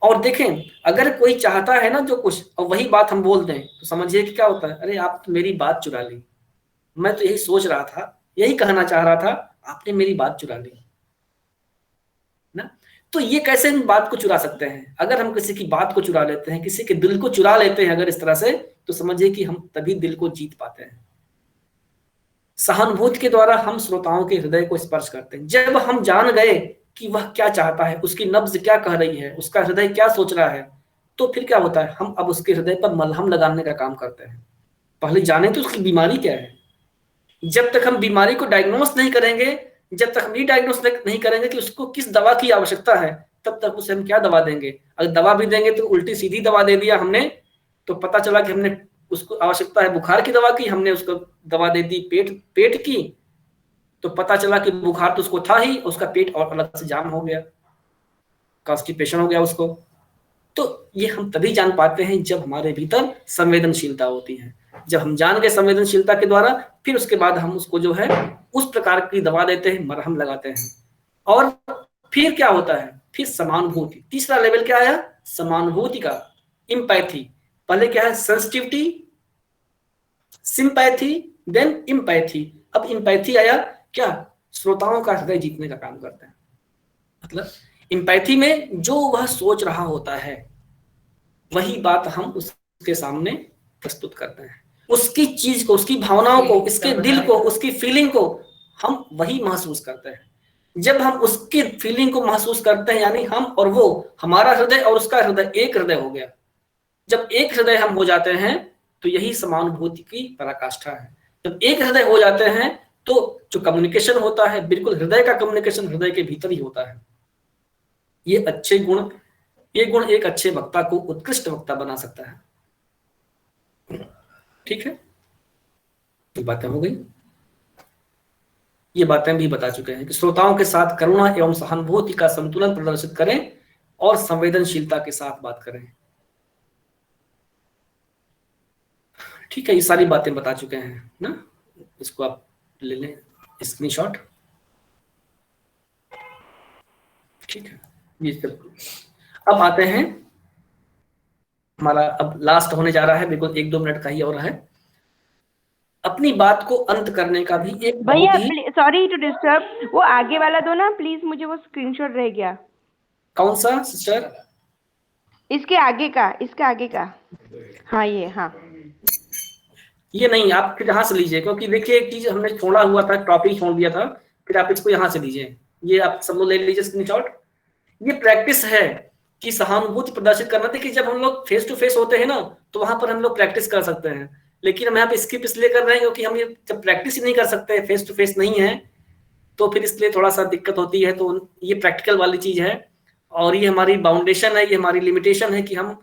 और देखें, अगर कोई चाहता है ना जो कुछ और वही बात हम बोल दें, तो समझिए कि क्या होता है, अरे आप तो मेरी बात चुरा ली, मैं तो यही सोच रहा था, यही कहना चाह रहा था, आपने मेरी बात चुरा ली ना। तो ये कैसे हम बात को चुरा सकते हैं? अगर हम किसी की बात को चुरा लेते हैं, किसी के दिल को चुरा लेते हैं अगर इस तरह से, तो समझिए कि हम तभी दिल को जीत पाते हैं। सहानुभूति के द्वारा हम श्रोताओं के हृदय को स्पर्श करते हैं। जब हम जान गए कि वह क्या चाहता है, उसकी नब्ज क्या कह रही है, उसका हृदय क्या सोच रहा है, तो फिर क्या होता है, हम अब उसके हृदय पर मलहम लगाने का काम करते हैं। पहले जाने तो उसकी बीमारी क्या है। जब तक हम बीमारी को डायग्नोस नहीं करेंगे, जब तक हम ये डायग्नोस नहीं करेंगे कि उसको किस दवा की आवश्यकता है, तब तक उसे हम क्या दवा देंगे। अगर दवा भी देंगे तो उल्टी सीधी दवा दे दिया हमने, तो पता चला कि हमने उसको आवश्यकता है बुखार की दवा की, हमने उसको दवा दे दी पेट की, तो पता चला कि बुखार तो उसको था ही, उसका पेट और अलग से जाम हो गया, कॉन्स्टिपेशन हो गया उसको। तो ये हम तभी जान पाते हैं जब हमारे भीतर संवेदनशीलता होती है। जब हम जान गए संवेदनशीलता के द्वारा, फिर उसके बाद हम उसको जो है उस प्रकार की दवा देते हैं, मरहम लगाते हैं। और फिर क्या होता है, फिर समानुभूति। तीसरा लेवल क्या आया, समानुभूति का, इम्पैथी। पहले क्या है, सेंसिटिविटी, सिंपैथी, देन इम्पैथी। अब इम्पैथी आया, क्या, श्रोताओं का हृदय जीतने का काम करता है। मतलब इम्पैथी में जो वह सोच रहा होता है वही बात हम उसके सामने प्रस्तुत करते हैं, उसकी चीज को, उसकी भावनाओं को, उसके दिल को, उसकी फीलिंग को हम वही महसूस करते हैं। जब हम उसकी फीलिंग को महसूस करते हैं, यानी हम और वो, हमारा हृदय और उसका हृदय एक हृदय हो गया। जब एक हृदय हम हो जाते हैं तो यही समानुभूति की पराकाष्ठा है। जब एक हृदय हो जाते हैं तो जो कम्युनिकेशन होता है, बिल्कुल हृदय का कम्युनिकेशन हृदय के भीतर ही होता है। ये गुण एक अच्छे वक्ता को उत्कृष्ट वक्ता बना सकता है। ठीक है, ये बातें हो गई। ये बातें भी बता चुके हैं कि श्रोताओं के साथ करुणा एवं सहानुभूति का संतुलन प्रदर्शित करें और संवेदनशीलता के साथ बात करें। ठीक है, ये सारी बातें बता चुके हैं ना, इसको आप ले लें स्क्रीनशॉट। ठीक है, ये अब आते हैं, हमारा अब लास्ट होने जा रहा है, बिल्कुल 1-2 मिनट का ही और है। अपनी बात को अंत करने का भी एक भैया, सॉरी टू डिस्टर्ब, वो आगे वाला दो ना प्लीज, मुझे वो स्क्रीनशॉट रह गया। कौन सा सिस्टर? इसके आगे का। हाँ ये, हाँ ये नहीं, आप फिर यहाँ से लीजिए, क्योंकि देखिए एक चीज हमने छोड़ा हुआ था, टॉपिक छोड़ दिया था, फिर आप इसको यहाँ से लीजिए। ये आप सब लोग ले लीजिए स्क्रीनशॉट। ये प्रैक्टिस है कि सहानुभूति प्रदर्शित करना। देखिए जब हम लोग फेस टू फेस होते हैं ना, तो वहां पर हम लोग प्रैक्टिस कर सकते हैं, लेकिन हम यहाँ पे स्किप इसलिए कर रहे हैं क्योंकि हम ये जब प्रैक्टिस ही नहीं कर सकते, फेस टू फेस नहीं है, तो फिर इसलिए थोड़ा सा दिक्कत होती है। तो ये प्रैक्टिकल वाली चीज है, और ये हमारी बाउंडेशन है, ये हमारी लिमिटेशन है कि हम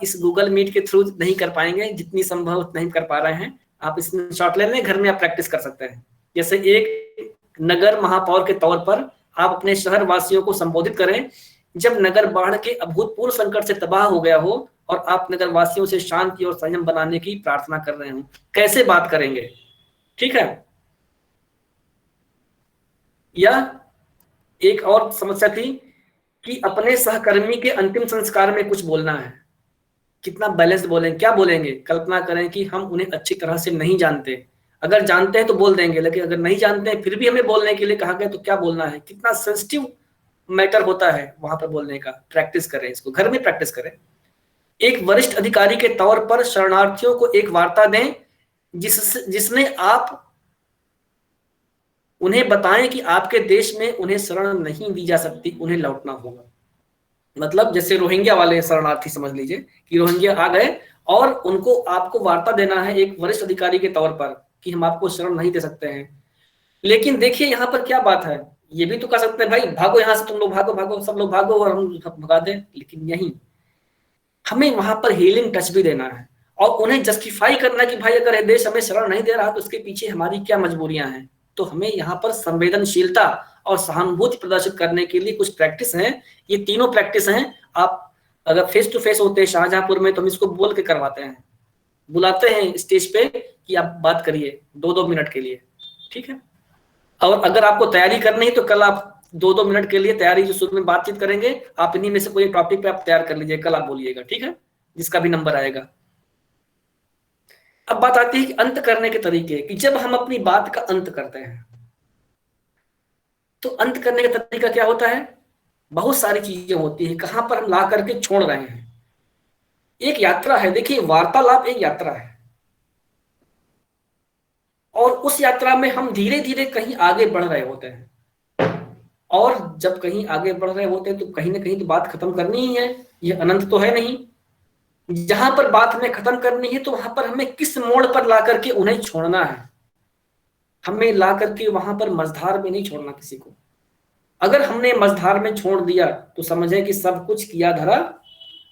इस गूगल मीट के थ्रू नहीं कर पाएंगे, जितनी संभव उतना ही कर पा रहे हैं। आप इसमें शॉर्ट ले लें, घर में आप प्रैक्टिस कर सकते हैं। जैसे एक नगर महापौर के तौर पर आप अपने शहर वासियों को संबोधित करें जब नगर बाढ़ के अभूतपूर्व संकट से तबाह हो गया हो और आप नगर वासियों से शांति और संयम बनाने की प्रार्थना कर रहे हो, कैसे बात करेंगे? ठीक है। या एक और समस्या थी कि अपने सहकर्मी के अंतिम संस्कार में कुछ बोलना है, कितना बैलेंस बोलेंगे, क्या बोलेंगे? कल्पना करें कि हम उन्हें अच्छी तरह से नहीं जानते, अगर जानते हैं तो बोल देंगे, लेकिन अगर नहीं जानते हैं फिर भी हमें बोलने के लिए कहा गया तो क्या बोलना है? कितना सेंसिटिव मैटर होता है वहां पर बोलने का। प्रैक्टिस करें, इसको घर में प्रैक्टिस करें। एक वरिष्ठ अधिकारी के तौर पर शरणार्थियों को एक वार्ता दें जिसने आप उन्हें बताएं कि आपके देश में उन्हें शरण नहीं दी जा सकती, उन्हें लौटना होगा। मतलब जैसे रोहिंग्या वाले शरणार्थी समझ लीजिए कि रोहिंग्या आ गए और उनको आपको वार्ता देना है एक वरिष्ठ अधिकारी के तौर पर कि हम आपको शरण नहीं दे सकते हैं। लेकिन देखिए यहाँ पर क्या बात है, ये भी तो कर सकते हैं, भाई भागो यहाँ से, तुम लोग भागो, सब लोग भागो और हम भगा दें, लेकिन यही हमें वहां पर हीलिंग टच भी देना है और उन्हें जस्टिफाई करना कि भाई अगर देश हमें शरण नहीं दे रहा तो उसके पीछे हमारी क्या मजबूरियां हैं। तो हमें यहाँ पर संवेदनशीलता और सहानुभूति प्रदर्शित करने के लिए कुछ प्रैक्टिस हैं। ये तीनों प्रैक्टिस हैं। आप अगर फेस टू फेस होते हैं शाहजहांपुर में तो हम इसको बोल के करवाते हैं, बुलाते हैं स्टेज पे कि आप बात करिए 2-2 मिनट के लिए, ठीक है। और अगर आपको तैयारी करनी है तो कल आप 2-2 मिनट के लिए तैयारी, जो शुरू में बातचीत करेंगे आप इन्हीं में से कोई टॉपिक पे आप तैयार कर लीजिए, कल आप बोलिएगा, ठीक है, जिसका भी नंबर आएगा। अब बात आती है कि अंत करने के तरीके, कि जब हम अपनी बात का अंत करते हैं तो अंत करने का तरीका क्या होता है? बहुत सारी चीजें होती है, कहां पर हम ला करके छोड़ रहे हैं। एक यात्रा है, देखिए वार्तालाप एक यात्रा है और उस यात्रा में हम धीरे धीरे कहीं आगे बढ़ रहे होते हैं, और जब कहीं आगे बढ़ रहे होते हैं तो कहीं ना कहीं तो बात खत्म करनी ही है, ये अनंत तो है नहीं। जहां पर बात हमें खत्म करनी है तो वहां पर हमें किस मोड़ पर ला करके उन्हें छोड़ना है। हमें ला करके वहां पर मझधार में नहीं छोड़ना किसी को। अगर हमने मझधार में छोड़ दिया तो समझे कि सब कुछ किया धरा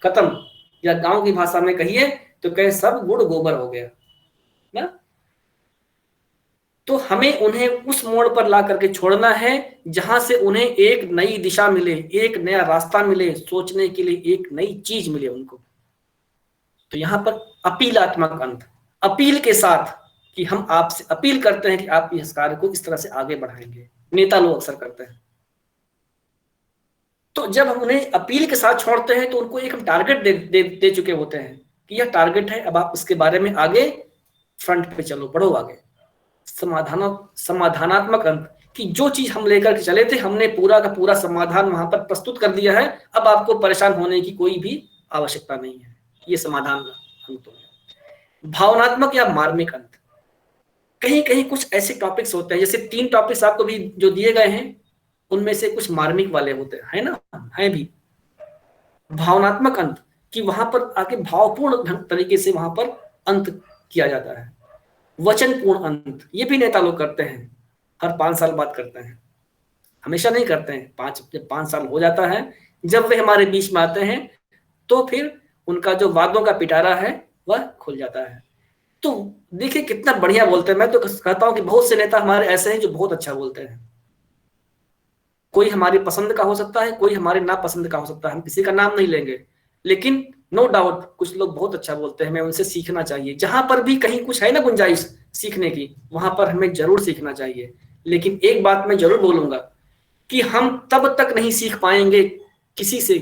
खत्म, या गांव की भाषा में कहिए तो कहे सब गुड़ गोबर हो गया ना। तो हमें उन्हें उस मोड़ पर ला करके छोड़ना है जहां से उन्हें एक नई दिशा मिले, एक नया रास्ता मिले, सोचने के लिए एक नई चीज मिले उनको। तो यहां पर अपीलात्मक अंत, अपील के साथ कि हम आपसे अपील करते हैं कि आप इस कार्य को इस तरह से आगे बढ़ाएंगे, नेता लोग अक्सर करते हैं। तो जब हम उन्हें अपील के साथ छोड़ते हैं तो उनको एक हम टारगेट दे चुके होते हैं कि यह टारगेट है, अब आप उसके बारे में आगे फ्रंट पे चलो, बढ़ो आगे। समाधानात्मक अंत कि जो चीज हम लेकर के चले थे हमने पूरा का पूरा समाधान वहां पर प्रस्तुत कर दिया है, अब आपको परेशान होने की कोई भी आवश्यकता नहीं है। ये समाधान अंत हो गया। भावनात्मक या मार्मिक अंत, कहीं कहीं कुछ ऐसे टॉपिक्स होते हैं, जैसे 3 टॉपिक्स आपको भी जो दिए गए हैं उनमें से कुछ मार्मिक वाले होते हैं, है ना, है भी। भावनात्मक अंत कि वहां पर आके भावपूर्ण तरीके से वहां पर अंत किया जाता है। वचनपूर्ण अंत, ये भी नेता लोग करते हैं, हर 5 साल बाद करते हैं, हमेशा नहीं करते हैं। 5 साल हो जाता है जब वे हमारे बीच में आते हैं तो फिर उनका जो वादों का पिटारा है वह खुल जाता है। तो देखिए कितना बढ़िया बोलते हैं। मैं तो कहता हूं कि बहुत से नेता हमारे ऐसे हैं जो बहुत अच्छा बोलते हैं। कोई हमारी पसंद का हो सकता है, कोई हमारे नापसंद का हो सकता है, हम किसी का नाम नहीं लेंगे, लेकिन नो डाउट कुछ लोग बहुत अच्छा बोलते हैं, हमें उनसे सीखना चाहिए। जहां पर भी कहीं कुछ है ना गुंजाइश सीखने की, वहां पर हमें जरूर सीखना चाहिए। लेकिन एक बात मैं जरूर बोलूंगा कि हम तब तक नहीं सीख पाएंगे किसी से।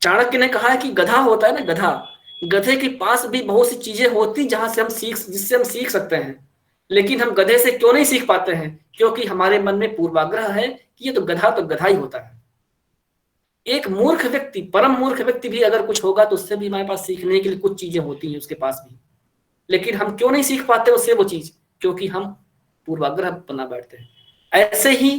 चाणक्य ने कहा है कि गधा होता है ना, गधा, गधे के पास भी बहुत सी चीजें होती जहां से जिससे हम सीख सकते हैं, लेकिन हम गधे से क्यों नहीं सीख पाते हैं? क्योंकि हमारे मन में पूर्वाग्रह है कि ये तो गधा ही होता है। एक मूर्ख व्यक्ति, परम मूर्ख व्यक्ति भी अगर कुछ होगा तो उससे भी हमारे पास सीखने के लिए कुछ चीजें होती हैं उसके पास भी, लेकिन हम क्यों नहीं सीख पाते उससे वो चीज? क्योंकि हम पूर्वाग्रह बना बैठते हैं। ऐसे ही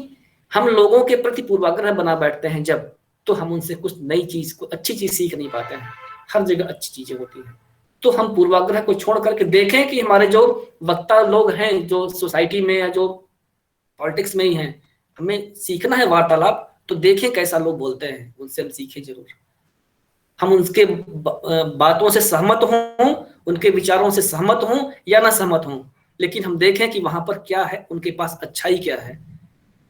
हम लोगों के प्रति पूर्वाग्रह बना बैठते हैं जब, तो हम उनसे कुछ नई चीज, को अच्छी चीज सीख नहीं पाते हैं। हर जगह अच्छी चीजें होती हैं, तो हम पूर्वाग्रह को छोड़ करके देखें कि हमारे जो वक्ता लोग हैं, जो सोसाइटी में या जो पॉलिटिक्स में ही हैं, हमें सीखना है वार्तालाप, तो देखें कैसा लोग बोलते हैं, उनसे हम सीखें जरूर। हम उनके बातों से सहमत हों, उनके विचारों से सहमत हों या ना सहमत हों, लेकिन हम देखें कि वहां पर क्या है, उनके पास अच्छाई क्या है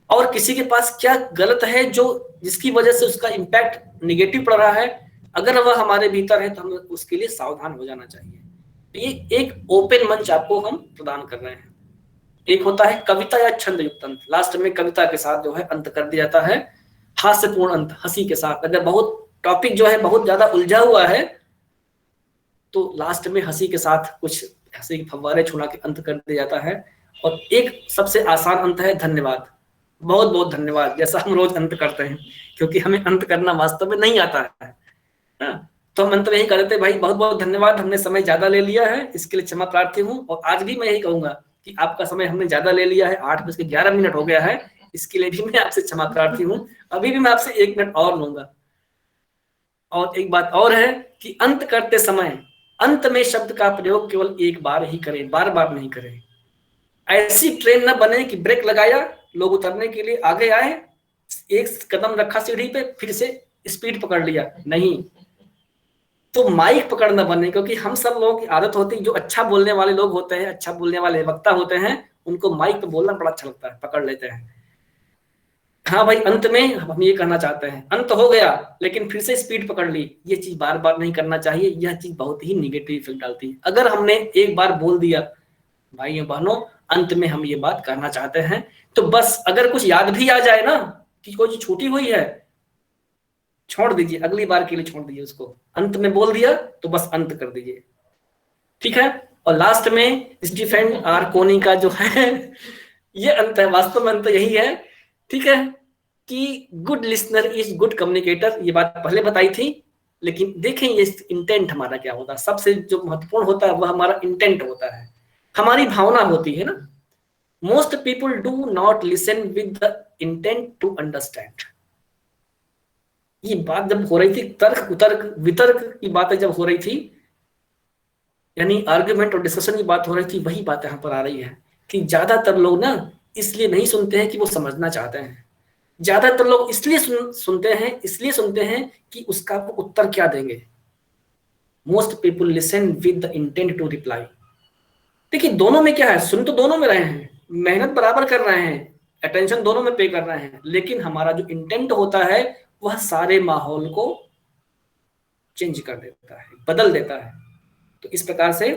और किसी के पास क्या गलत है जो जिसकी वजह से उसका इम्पैक्ट निगेटिव पड़ रहा है। अगर वह हमारे भीतर है तो हमें उसके लिए सावधान हो जाना चाहिए। ये एक ओपन मंच आपको हम प्रदान कर रहे हैं। एक होता है कविता या छंद युक्त अंत, लास्ट में कविता के साथ जो है अंत कर दिया जाता है। हास्यपूर्ण अंत, हंसी के साथ, अगर बहुत टॉपिक जो है बहुत ज्यादा उलझा हुआ है तो लास्ट में हंसी के साथ कुछ हंसी के फव्वारे छुड़ा के अंत कर दिया जाता है। और एक सबसे आसान अंत है धन्यवाद, बहुत बहुत धन्यवाद, जैसा हम रोज अंत करते हैं, क्योंकि हमें अंत करना वास्तव में नहीं आता है ना? तो हम अंत में यही कर देते हैं, भाई बहुत बहुत धन्यवाद, हमने समय ज्यादा ले लिया है, इसके लिए क्षमा प्रार्थी हूँ। और आज भी मैं यही कहूंगा कि आपका समय हमने ज्यादा ले लिया है, 8:11 हो गया है, इसके लिए भी मैं आपसे क्षमा प्रार्थी हूँ। अभी भी मैं आपसे 1 मिनट और लूंगा। और एक बात और है कि अंत करते समय अंत में शब्द का प्रयोग केवल एक बार ही करें, बार बार नहीं करें। ऐसी ट्रेन न बने कि ब्रेक लगाया, लोग उतरने के लिए आगे आए, 1 कदम रखा सीढ़ी पे, फिर से स्पीड पकड़ लिया, नहीं। तो माइक पकड़ना बने, क्योंकि हम सब लोगों की आदत होती है, जो अच्छा बोलने वाले लोग होते हैं, अच्छा बोलने वाले वक्ता होते हैं, उनको माइक पे बोलना बड़ा अच्छा लगता है, पकड़ लेते हैं। हाँ भाई, अंत में हम ये कहना चाहते हैं, अंत हो गया लेकिन फिर से स्पीड पकड़ ली, ये चीज बार बार नहीं करना चाहिए। यह चीज बहुत ही निगेटिव इफेक्ट डालती है। अगर हमने एक बार बोल दिया भाइयों बहनों अंत में हम ये बात करना चाहते हैं, तो बस अगर कुछ याद भी आ जाए ना कि कोई चीज छूटी हुई है, छोड़ दीजिए, अगली बार के लिए छोड़ दीजिए उसको। अंत में बोल दिया तो बस अंत कर दीजिए, ठीक है। और लास्ट में स्टीफन आर कोनी का जो है ये अंत है, वास्तव में अंत यही है, ठीक है, कि good listener is good communicator. ये बात पहले बताई थी, लेकिन देखें ये इंटेंट हमारा क्या होता है। सबसे जो महत्वपूर्ण होता है वह हमारा इंटेंट होता है, हमारी भावना होती है ना। Most people do not listen with the intent to understand. ये बात जब हो रही थी, तर्क उतर्क वितर्क की बातें जब हो रही थी, यानी आर्ग्यूमेंट और डिस्कशन की बात हो रही थी, वही बात यहाँ पर आ रही है कि ज्यादातर लोग ना इसलिए नहीं सुनते हैं कि वो समझना चाहते हैं, ज्यादातर लोग इसलिए सुनते हैं कि उसका वो उत्तर क्या देंगे। Most people listen with the intent to reply. देखिए दोनों में क्या है, सुन तो दोनों में रहे हैं, मेहनत बराबर कर रहे हैं, अटेंशन दोनों में पे कर रहे हैं, लेकिन हमारा जो इंटेंट होता है वह सारे माहौल को चेंज कर देता है, बदल देता है। तो इस प्रकार से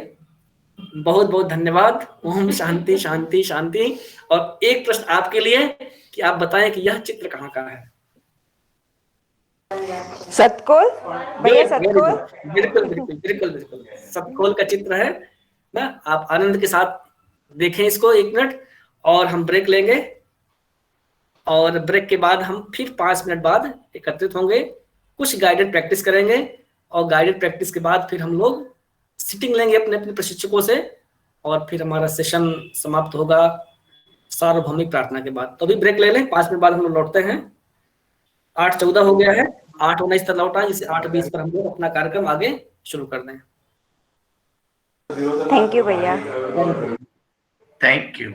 बहुत बहुत धन्यवाद। ओम शांति शांति शांति। और एक प्रश्न आपके लिए कि आप बताएं कि यह चित्र कहाँ का है। सतकोल भैया, सतकोल। बिल्कुल बिल्कुल बिल्कुल बिल्कुल सतकोल का चित्र है ना। आप आनंद के साथ देखें इसको 1 मिनट, और हम ब्रेक लेंगे, और ब्रेक के बाद हम फिर 5 मिनट बाद एकत्रित होंगे, कुछ गाइडेड प्रैक्टिस करेंगे, और गाइडेड प्रैक्टिस के बाद फिर हम लोग सिटिंग लेंगे अपने अपने प्रशिक्षकों से, और फिर हमारा सेशन समाप्त होगा सार्वभौमिक प्रार्थना के बाद। तो अभी ब्रेक ले लें, 5 मिनट बाद हम लोग लौटते हैं। 8:14 हो गया है, 8:19 तक लौटा, इसे 8:20 पर हम लोग अपना कार्यक्रम आगे शुरू कर दें। थैंक यू भैया। Thank you.